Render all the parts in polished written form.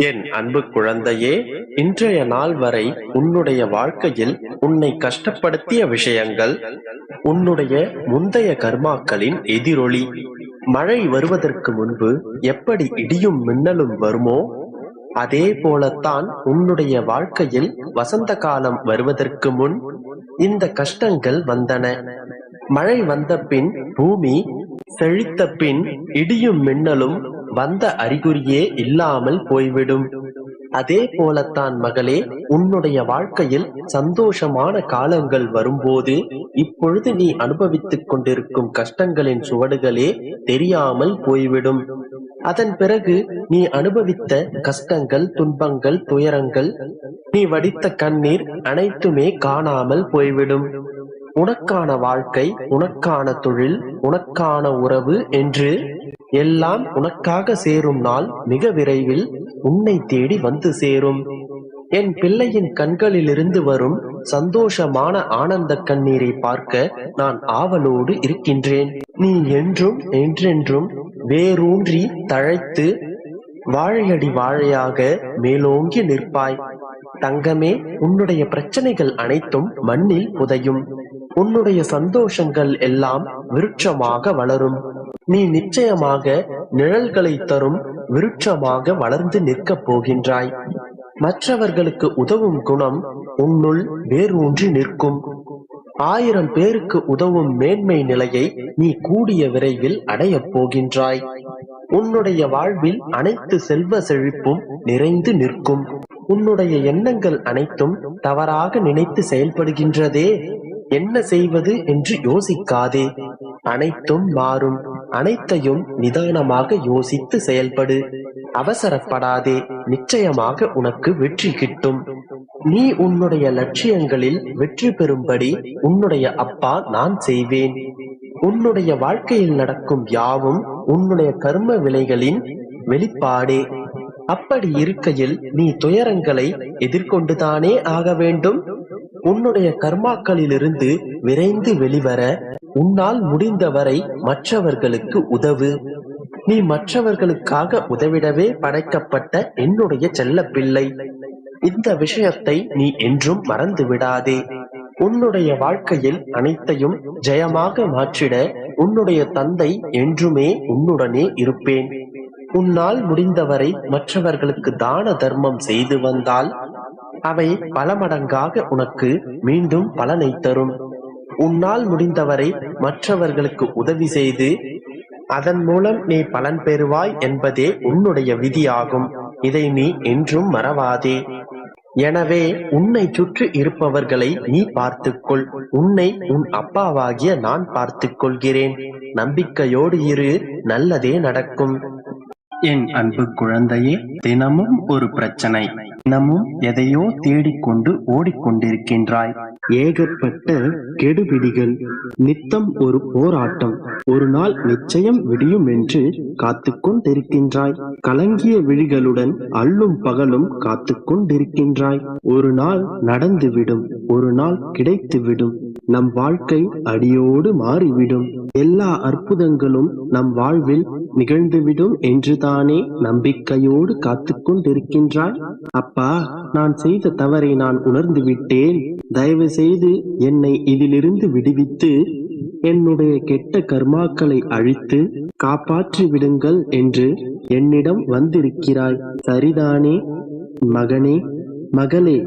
என் அன்பு குழந்தையே, இன்றைய நாள் வரை உன்னுடைய வாழ்க்கையில் உன்னை கஷ்டப்படுத்திய விஷயங்கள் உன்னுடைய முந்தைய கர்மாக்களின் எதிரொலி. மழை வருவதற்கு முன்பு எப்படி இடியும் மின்னலும் வருமோ, அதே போலத்தான் உன்னுடைய வாழ்க்கையில் வசந்த காலம் வருவதற்கு முன் இந்த கஷ்டங்கள் வந்தன. மழை வந்த பின் பூமி செழித்த பின் இடியும் மின்னலும் வந்த அறிகுறியே இல்லாமல் போய்விடும். அதே போலத்தான் மகளே, உன்னுடைய வாழ்க்கையில் சந்தோஷமான காலங்கள் வரும்போது இப்பொழுது நீ அனுபவித்துக் கொண்டிருக்கும் கஷ்டங்களின் சுவடுகளே தெரியாமல் போய்விடும். அதன் பிறகு நீ அனுபவித்த கஷ்டங்கள், துன்பங்கள், துயரங்கள், நீ வடித்த கண்ணீர் அனைத்துமே காணாமல் போய்விடும். உனக்கான வாழ்க்கை, உனக்கான தொழில், உனக்கான உறவு என்று எல்லாம் உனக்காக சேரும் நாள் மிக விரைவில் உன்னை தேடி வந்து சேரும். என் பிள்ளையின் கண்களிலிருந்து வரும் சந்தோஷமான ஆனந்த கண்ணீரை பார்க்க நான் ஆவலோடு இருக்கின்றேன். நீ என்றும் என்றென்றும் வேரூன்றி தழைத்து வாழையடி வாழையாக மேலோங்கி நிற்பாய். தங்கமே, உன்னுடைய பிரச்சனைகள் அனைத்தும் மண்ணில் புதையும். உன்னுடைய சந்தோஷங்கள் எல்லாம் விருட்சமாக வளரும். நீ நிச்சயமாக நிழல்களை தரும் விருட்சமாக வளர்ந்து நிற்கப் போகின்றாய். மற்றவர்களுக்கு உதவும் குணம் உன்னுள் வேரூன்றி நிற்கும். 1000 பேருக்கு உதவும் மேன்மை நிலையை நீ கூடிய விரைவில் அடையப் போகின்றாய். உன்னுடைய வாழ்வில் அனைத்து செல்வ செழிப்பும் நிறைந்து நிற்கும். உன்னுடைய எண்ணங்கள் அனைத்தும் தவறாக நினைத்து செயல்படுகின்றதே, என்ன செய்வது என்று யோசிக்காதே. அனைத்தும் மாறும். அனைத்தையும் நிதானமாக யோசித்து செயல்படு. அவசரப்படாதே. நிச்சயமாக உனக்கு வெற்றி கிட்டும். நீ உன்னுடைய லட்சியங்களில் வெற்றி பெறும்படி உன்னுடைய அப்பா நான் செய்வேன். உன்னுடைய வாழ்க்கையில் நடக்கும் யாவும் உன்னுடைய கர்ம விளைகளின் வெளிப்பாடே. அப்படி இருக்கையில் நீ துயரங்களை எதிர்கொண்டுதானே ஆக வேண்டும். உன்னுடைய கர்மாக்களிலிருந்து விரைந்து வெளிவர உன்னால் முடிந்தவரை மற்றவர்களுக்கு உதவு. நீ மற்றவர்களுக்காக உதவிடவே படைக்கப்பட்ட என்னுடைய செல்ல பிள்ளை. இந்த விஷயத்தை நீ என்றும் மறந்து விடாதே. உன்னுடைய வாழ்க்கையில் அனைத்தையும் ஜெயமாக மாற்றிட உன்னுடைய தந்தை என்றுமே உன்னுடனே இருப்பேன். உன்னால் முடிந்தவரை மற்றவர்களுக்கு தான தர்மம் செய்து வந்தால் அவை பல மடங்காக உனக்கு மீண்டும் பலனை தரும். உன்னால் முடிந்தவரை மற்றவர்களுக்கு உதவி செய்து அதன் மூலம் நீ பலன் பெறுவாய் என்பதே உன்னுடைய விதியாகும். இதை நீ என்றும் மறவாதே. எனவே உன்னை சுற்றி இருப்பவர்களை நீ பார்த்துக்கொள். உன்னை உன் அப்பாவாகிய நான் பார்த்துக் கொள்கிறேன். நம்பிக்கையோடு இரு, நல்லதே நடக்கும். என் அன்பு குழந்தையே, தினமும் ஒரு பிரச்சனை, தினமும் எதையோ தேடிக்கொண்டு ஓடிக்கொண்டிருக்கின்றாய். ஏகப்பட்ட கெடுபிடிகள், நித்தம் ஒரு போராட்டம். ஒரு நாள் நிச்சயம் விடியும் என்று காத்து கொண்டிருக்கின்றாய். கலங்கிய விழிகளுடன் அல்லும் பகலும் காத்து கொண்டிருக்கின்றாய். ஒரு நாள் நடந்துவிடும், ஒரு நாள் கிடைத்துவிடும். நம் வாழ்க்கை அடியோடு மாறிவிடும். எல்லா அற்புதங்களும் நம் வாழ்வில் நிகழ்ந்துவிடும் என்றுதானே நம்பிக்கையோடு காத்து கொண்டிருக்கின்றாய். அப்பா, நான் செய்த தவறை நான் உணர்ந்து விட்டேன். தயவு செய்து என்னை இதிலிருந்து விடுவித்து என்னுடைய கெட்ட கர்மாக்களை அழித்து காப்பாற்றி விடுங்கள் என்று என்னிடம் வந்திருக்கிறாய். சரிதானே மகனே, மகளே?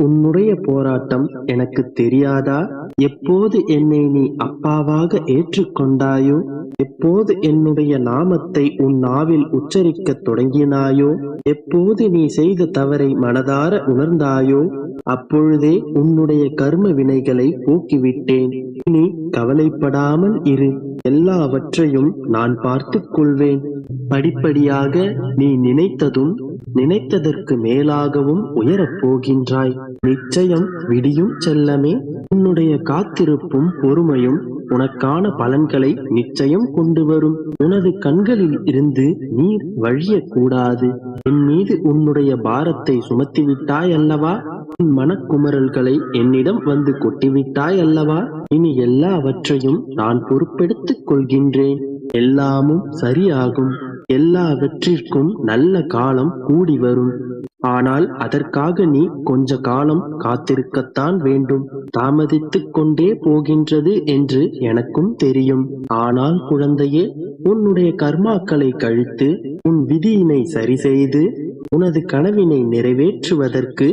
உன்னுடைய போராட்டம் எனக்கு தெரியாதா? எப்போது என்னை நீ அப்பாவாக ஏற்றுக்கொண்டாயோ, எப்போது என்னுடைய நாமத்தை உன் நாவில் உச்சரிக்க தொடங்கினாயோ, எப்போது நீ செய்த தவறை மனதார உணர்ந்தாயோ, அப்பொழுதே உன்னுடைய கர்ம வினைகளை போக்கிவிட்டேன். நீ கவலைப்படாமல் இரு. எல்லாவற்றையும் நான் பார்த்துக் கொள்வேன். படிப்படியாக நீ நினைத்ததும் நினைத்ததற்கு மேலாகவும் உயரப் போகின்றாய். நிச்சயம் விடியும் செல்லமே. உன்னுடைய காத்திருப்பும் பொறுமையும் உனக்கான பலன்களை நிச்சயம் கொண்டு வரும். உனது கண்களில் இருந்து நீர் வழியக்கூடாது. என் மீது உன்னுடைய பாரத்தை சுமத்திவிட்டாய் அல்லவா? உன் மனக்குமரல்களை என்னிடம் வந்து கொட்டிவிட்டாய் அல்லவா? இனி எல்லாவற்றையும் நான் பொறுப்பெடுத்துக் கொள்கின்றேன். எல்லாமும் சரியாகும். எல்லாவற்றிற்கும் நல்ல காலம் கூடி வரும். ஆனால் அதற்காக நீ கொஞ்ச காலம் காத்திருக்கத்தான் வேண்டும். தாமதித்துக் கொண்டே போகின்றது என்று எனக்கும் தெரியும். ஆனால் குழந்தையே, உன்னுடைய கர்மாக்களை கழித்து உன் விதியினை சரி செய்து உனது கனவினை நிறைவேற்றுவதற்கு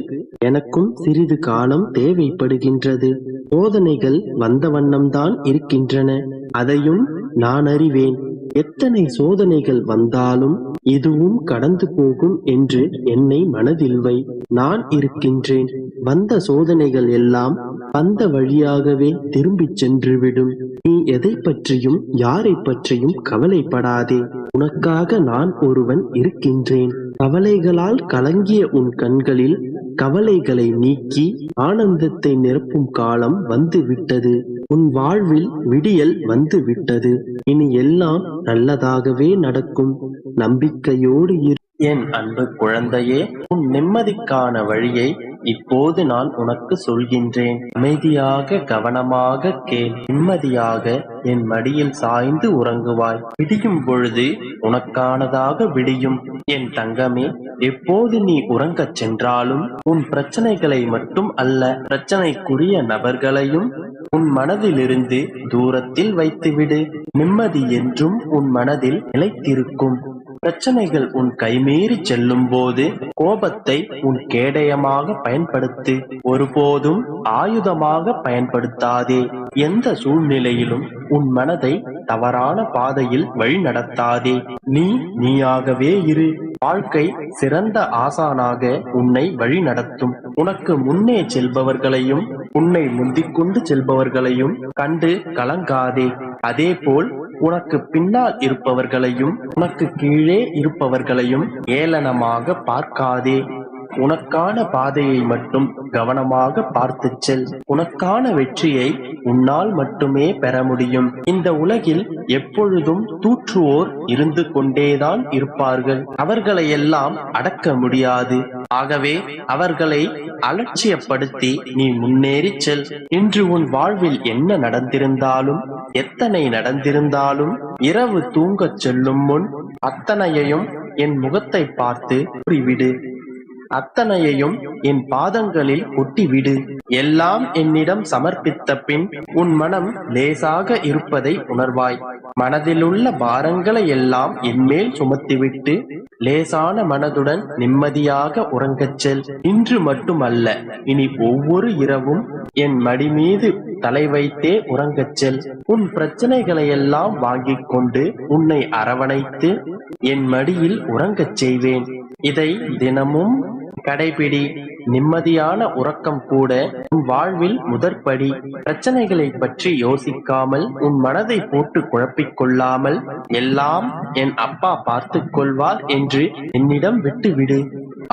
எனக்கும் சிறிது காலம் தேவைப்படுகின்றது. சோதனைகள் வந்த வண்ணம்தான் இருக்கின்றன, அதையும் நான் அறிவேன். எத்தனை சோதனைகள் வந்தாலும் இதுவும் கடந்து போகும் என்று என்னை மனதில் வை. நான் இருக்கின்றேன். வந்த சோதனைகள் எல்லாம் வந்த வழியாகவே திரும்பிச் சென்றுவிடும். நீ எதை பற்றியும் யாரை பற்றியும் கவலைப்படாதே. உனக்காக நான் ஒருவன் இருக்கின்றேன். கவலைகளால் கலங்கிய உன் கண்களில் கவலைகளை நீக்கி ஆனந்தத்தை நிரப்பும் காலம் வந்து விட்டது. உன் வாழ்வில் விடியல் வந்து விட்டது. இனி எல்லாம் நல்லதாகவே நடக்கும். நம்பிக்கையோடு இரு. என் அன்பு குழந்தையே, உன் நிம்மதிக்கான வழியை இப்போது நான் உனக்கு சொல்கின்றேன். அமைதியாக கவனமாக கேள். நிம்மதியாக என் மடியில் சாய்ந்து உறங்குவாய். விடியும் பொழுது உனக்கானதாக விடியும். என் தங்கமே, எப்போது நீ உறங்கச் சென்றாலும் உன் பிரச்சனைகளை மட்டும் அல்ல, பிரச்சனைக்குரிய நபர்களையும் உன் மனதிலிருந்து தூரத்தில் வைத்துவிடு. நிம்மதி என்றும் உன் மனதில் நிலைத்திருக்கும். பிரச்சனைகள் உன் கைமீறி செல்லும் போது கோபத்தை உன் கேடயமாக பயன்படுத்து. ஒருபோதும் ஆயுதமாக பயன்படுத்தாதே. எந்த சூழ்நிலையிலும் உன் மனதை தவறான பாதையில் வழிநடத்தாதே. நீயாகவே இரு. வாழ்க்கை சிறந்த ஆசானாக உன்னை வழி நடத்தும். உனக்கு முன்னே செல்பவர்களையும் உன்னை முந்திக்கொண்டு செல்பவர்களையும் கண்டு கலங்காதே. அதேபோல் உனக்கு பின்னால் இருப்பவர்களையும் உனக்கு கீழே இருப்பவர்களையும் ஏளனமாக பார்க்காதே. உனக்கான பாதையை மட்டும் கவனமாக பார்த்துச் செல். உனக்கான வெற்றியை உன்னால் மட்டுமே பெற முடியும். இந்த உலகில் எப்பொழுதும் தூற்றுவோர் இருந்து கொண்டேதான் இருப்பார்கள். அவர்களை எல்லாம் அடக்க முடியாது. ஆகவே அவர்களை அலட்சியப்படுத்தி நீ முன்னேறி செல். இன்று உன் வாழ்வில் என்ன நடந்திருந்தாலும் எத்தனை நடந்திருந்தாலும் இரவு தூங்கச் செல்லும் முன் அத்தனையையும் என் முகத்தை பார்த்து கூறிவிடு. அத்தனையையும் என் பாதங்களில் ஒட்டிவிடு. எல்லாம் என்னிடம் சமர்ப்பித்த பின் உன் மனம் லேசாக இருப்பதை உணர்வாய். மனதிலுள்ள பாரங்களை எல்லாம் என்மேல் சுமத்திவிட்டு லேசான மனதுடன் நிம்மதியாக உறங்கச் செல். இன்று மட்டுமல்ல, இனி ஒவ்வொரு இரவும் என் மடி மீது தலை வைத்தே உறங்கச் செல். உன் பிரச்சனைகளையெல்லாம் வாங்கிக் கொண்டு உன்னை அரவணைத்து என் மடியில் உறங்கச் செய்வேன். இதை தினமும் கடைபிடி. நிம்மதியான உறக்கம் கூட உன் வாழ்வில் முதற்படி. பிரச்சனைகளை பற்றி யோசிக்காமல் உன் மனதை போட்டு குழப்பிக் கொள்ளாமல் எல்லாம் என் அப்பா பார்த்துக் கொள்வார் என்று என்னிடம் விட்டுவிடு.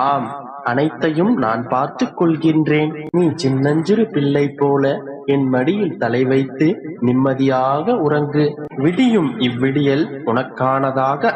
ஆம், அனைத்தையும் நான் பார்த்துக் கொள்கின்றேன். நீ சின்னஞ்சிறு பிள்ளை போல என் மடியில் தலை வைத்து நிம்மதியாக உறங்கு. விடியும் இவ்விடியல் உனக்கானதாக